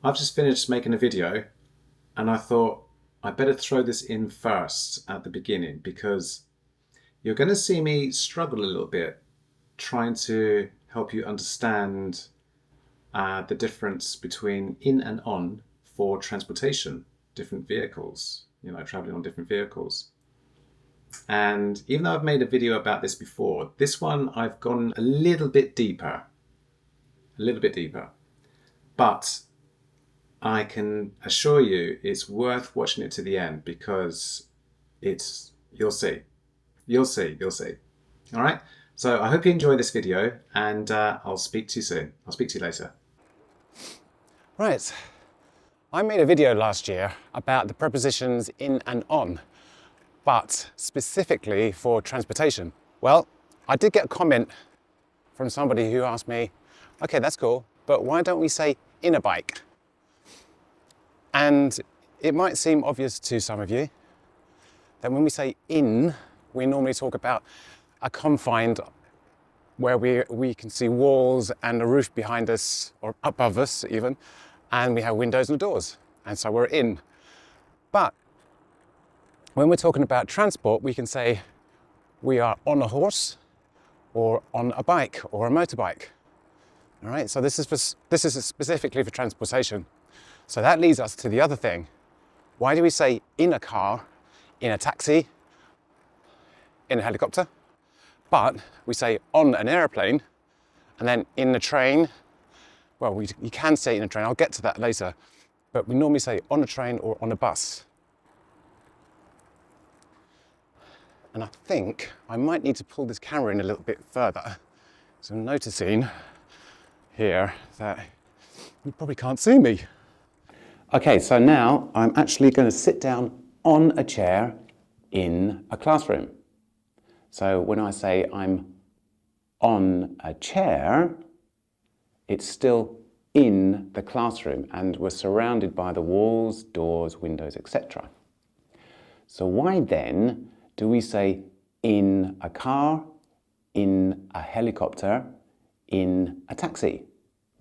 I've just finished making a video and I thought I better throw this in first at the beginning because you're going to see me struggle a little bit trying to help you understand the difference between in and on for transportation, different vehicles, traveling on different vehicles. And even though I've made a video about this before, this one I've gone a little bit deeper, but I can assure you it's worth watching it to the end because you'll see. You'll see. All right. So I hope you enjoy this video and I'll speak to you soon. I'll speak to you later. Right, I made a video last year about the prepositions in and on, but specifically for transportation. Well, I did get a comment from somebody who asked me, okay, that's cool, but why don't we say in a bike? And it might seem obvious to some of you that when we say in, we normally talk about a confined where we can see walls and a roof behind us or above us even, and we have windows and doors, and so we're in. But when we're talking about transport, we can say we are on a horse or on a bike or a motorbike. All right, so this is specifically for transportation. So that leads us to the other thing. Why do we say in a car, in a taxi, in a helicopter? But we say on an airplane, and then in a train. Well, you can say in a train, I'll get to that later, but we normally say on a train or on a bus. And I think I might need to pull this camera in a little bit further. So I'm noticing here that you probably can't see me. Okay, so now I'm actually going to sit down on a chair in a classroom. So when I say I'm on a chair, it's still in the classroom and we're surrounded by the walls, doors, windows, etc. So why then do we say in a car, in a helicopter, in a taxi,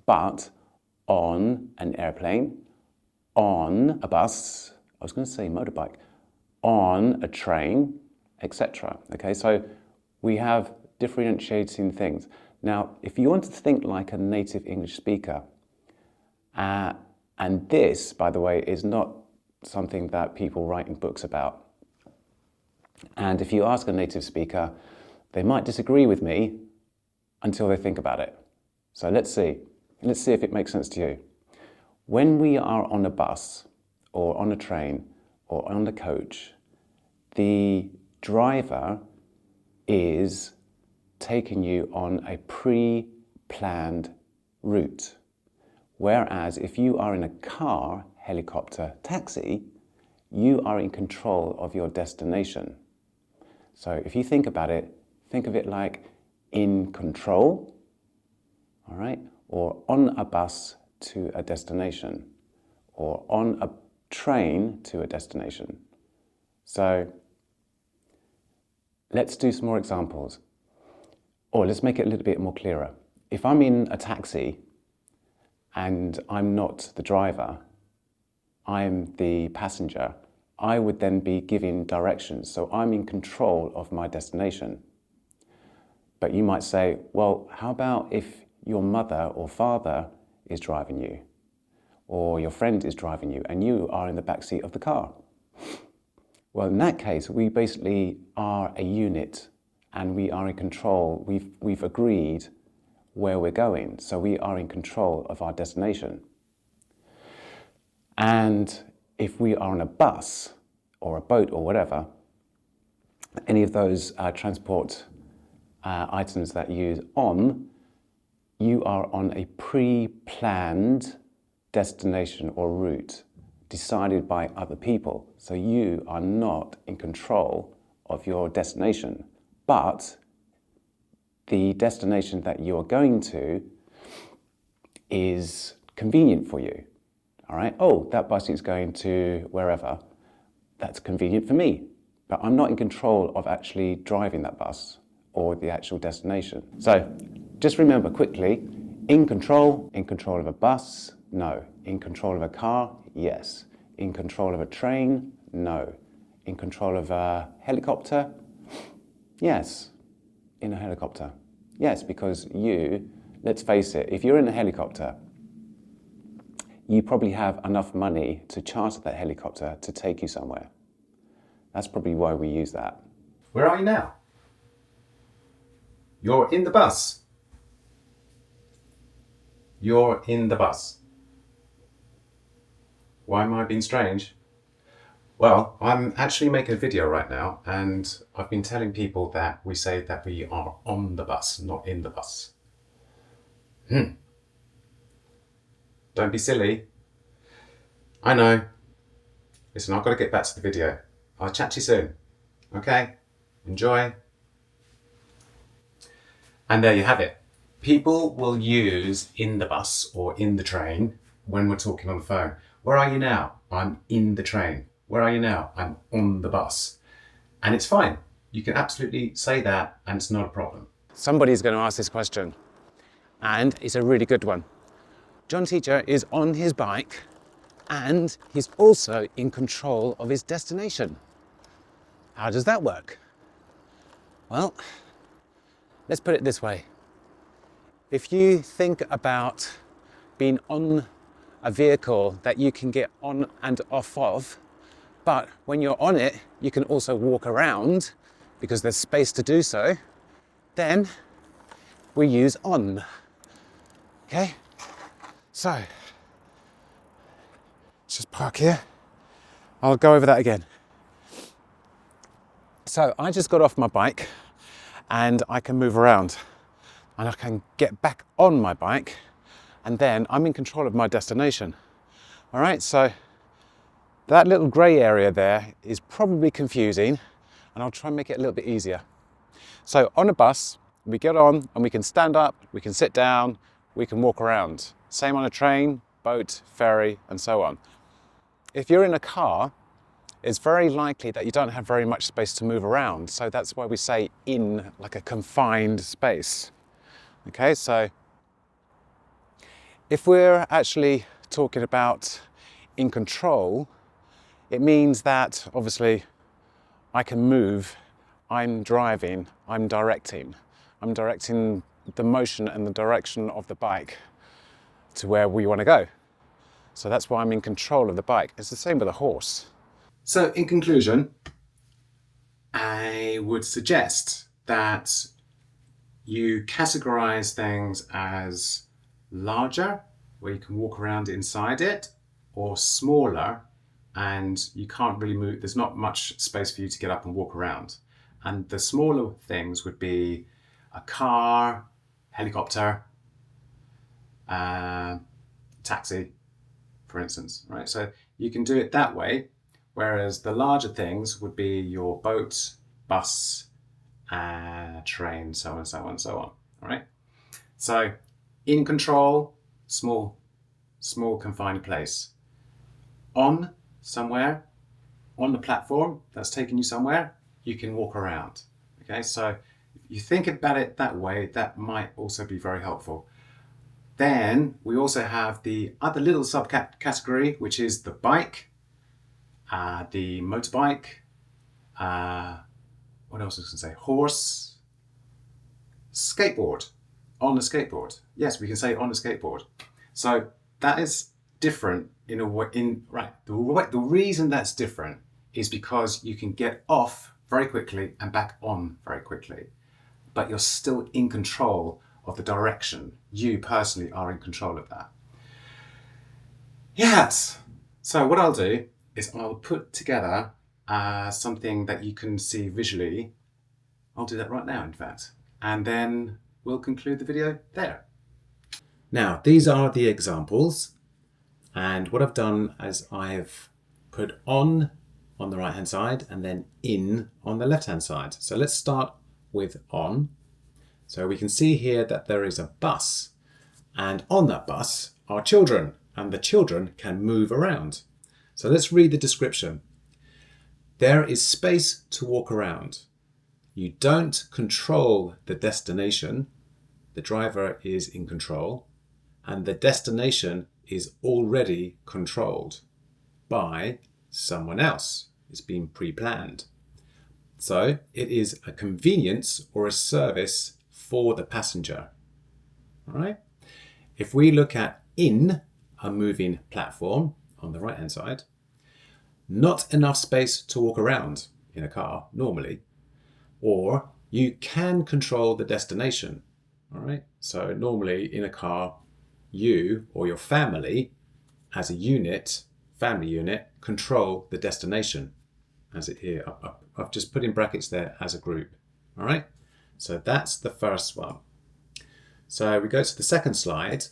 but on an airplane, on a bus, I was going to say motorbike, on a train, etc. Okay, so we have differentiating things. Now, if you wanted to think like a native English speaker, and this, by the way, is not something that people write in books about. And if you ask a native speaker, they might disagree with me until they think about it. So let's see if it makes sense to you. When we are on a bus or on a train or on a coach, the driver is taking you on a pre-planned route. Whereas if you are in a car, helicopter, taxi, you are in control of your destination. So if you think about it, think of it like in control, all right, or on a bus to a destination, or on a train to a destination. So let's do some more examples. Or let's make it a little bit more clearer. If I'm in a taxi and I'm not the driver, I'm the passenger, I would then be giving directions. So I'm in control of my destination. But you might say, well, how about if your mother or father is driving you, or your friend is driving you, and you are in the backseat of the car? Well, in that case, we basically are a unit and we are in control. We've agreed where we're going, so we are in control of our destination. And if we are on a bus or a boat or whatever, any of those transport items that use on, you are on a pre-planned destination or route decided by other people. So you are not in control of your destination, but the destination that you are going to is convenient for you. All right, oh, that bus is going to wherever. That's convenient for me, but I'm not in control of actually driving that bus or the actual destination. So just remember quickly, in control of a bus, no. In control of a car? Yes. In control of a train? No. In control of a helicopter? Yes. In a helicopter? Yes, because you, let's face it, if you're in a helicopter, you probably have enough money to charter that helicopter to take you somewhere. That's probably why we use that. Where are you now? You're in the bus. You're in the bus. Why am I being strange? Well, I'm actually making a video right now, and I've been telling people that we say that we are on the bus, not in the bus. Don't be silly. I know. Listen, I've got to get back to the video. I'll chat to you soon. Okay? Enjoy. And there you have it. People will use in the bus or in the train when we're talking on the phone. Where are you now? I'm in the train. Where are you now? I'm on the bus. And it's fine. You can absolutely say that and it's not a problem. Somebody's going to ask this question, and it's a really good one. John Teacher is on his bike and he's also in control of his destination. How does that work? Well, let's put it this way. If you think about being on a vehicle that you can get on and off of, but when you're on it, you can also walk around because there's space to do so, then we use on. Okay? So, let's just park here. I'll go over that again. So, I just got off my bike and I can move around and I can get back on my bike and then I'm in control of my destination. All right, so that little grey area there is probably confusing and I'll try and make it a little bit easier. So on a bus, we get on and we can stand up, we can sit down, we can walk around. Same on a train, boat, ferry, and so on. If you're in a car, it's very likely that you don't have very much space to move around. So that's why we say in, like a confined space. Okay, so if we're actually talking about in control, it means that obviously I can move, I'm driving, I'm directing the motion and the direction of the bike to where we want to go. So that's why I'm in control of the bike. It's the same with a horse. So in conclusion, I would suggest that you categorize things as larger, where you can walk around inside it, or smaller, and you can't really move, there's not much space for you to get up and walk around. And the smaller things would be a car, helicopter, taxi, for instance, right? So you can do it that way, whereas the larger things would be your boat, bus, train, so on, so on, so on, all right? So in control, small confined place. On somewhere, on the platform that's taking you somewhere, you can walk around. Okay, so if you think about it that way, that might also be very helpful. Then we also have the other little subcategory, which is the bike, the motorbike, what else was I going to say? Horse, skateboard, on a skateboard. Yes, we can say on a skateboard. So that is different in a way. The reason that's different is because you can get off very quickly and back on very quickly, but you're still in control of the direction. You personally are in control of that. Yes. So what I'll do is I'll put together something that you can see visually. I'll do that right now, in fact, and then we'll conclude the video there. Now, these are the examples, and what I've done is I've put on the right hand side and then in on the left hand side. So let's start with on. So we can see here that there is a bus, and on that bus are children, and the children can move around. So let's read the description. There is space to walk around. You don't control the destination. The driver is in control, and the destination is already controlled by someone else. It's been pre-planned. So it is a convenience or a service for the passenger. All right? If we look at in a moving platform on the right hand side, not enough space to walk around in a car normally, or you can control the destination. All right? So normally in a car, you or your family as a unit, family unit, control the destination. As it here, I've just put in brackets there as a group. All right? So that's the first one. So we go to the second slide.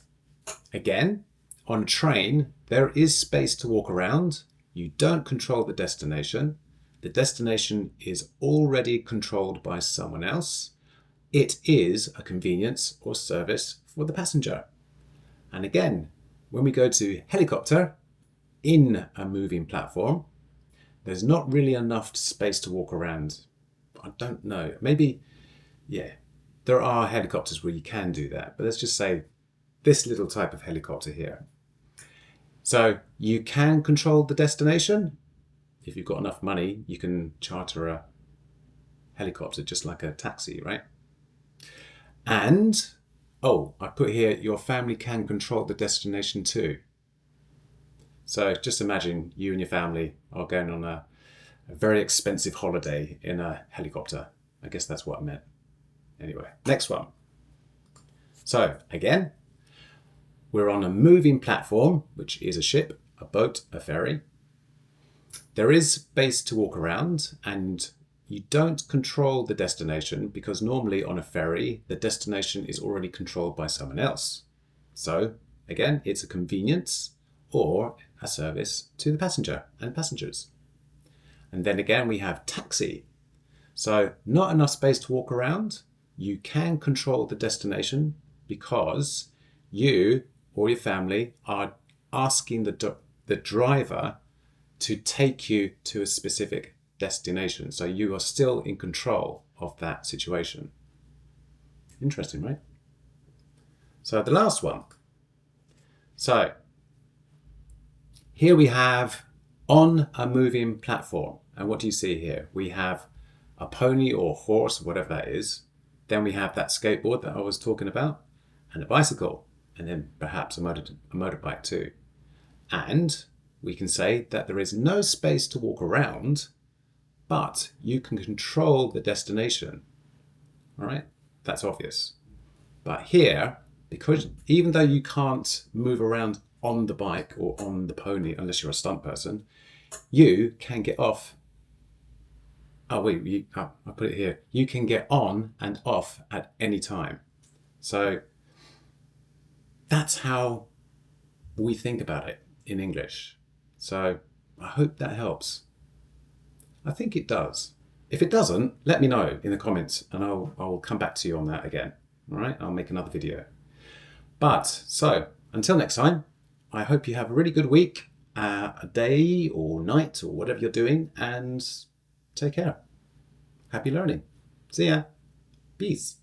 Again, on a train, there is space to walk around. You don't control the destination. The destination is already controlled by someone else. It is a convenience or service for the passenger. And again, when we go to helicopter, in a moving platform, there's not really enough space to walk around. I don't know. Maybe, yeah, there are helicopters where you can do that. But let's just say this little type of helicopter here. So you can control the destination. If you've got enough money, you can charter a helicopter just like a taxi, right? And, oh, I put here, your family can control the destination too. So just imagine you and your family are going on a very expensive holiday in a helicopter. I guess that's what I meant. Anyway, next one. So again, we're on a moving platform, which is a ship, a boat, a ferry. There is space to walk around and you don't control the destination because normally on a ferry, the destination is already controlled by someone else. So again, it's a convenience or a service to the passenger and passengers. And then again, we have taxi. So not enough space to walk around. You can control the destination because you or your family are asking the driver to take you to a specific destination. So you are still in control of that situation. Interesting, right? So the last one. So here we have on a moving platform. And what do you see here? We have a pony or horse, whatever that is. Then we have that skateboard that I was talking about and a bicycle. And then perhaps a motorbike too. And we can say that there is no space to walk around, but you can control the destination. All right, that's obvious. But here, because even though you can't move around on the bike or on the pony unless you're a stunt person, you can get off. I put it here. You can get on and off at any time. So that's how we think about it in English. So I hope that helps. I think it does. If it doesn't, let me know in the comments and I'll come back to you on that again. All right, I'll make another video. But so until next time, I hope you have a really good week, a day or night or whatever you're doing, and take care. Happy learning. See ya. Peace.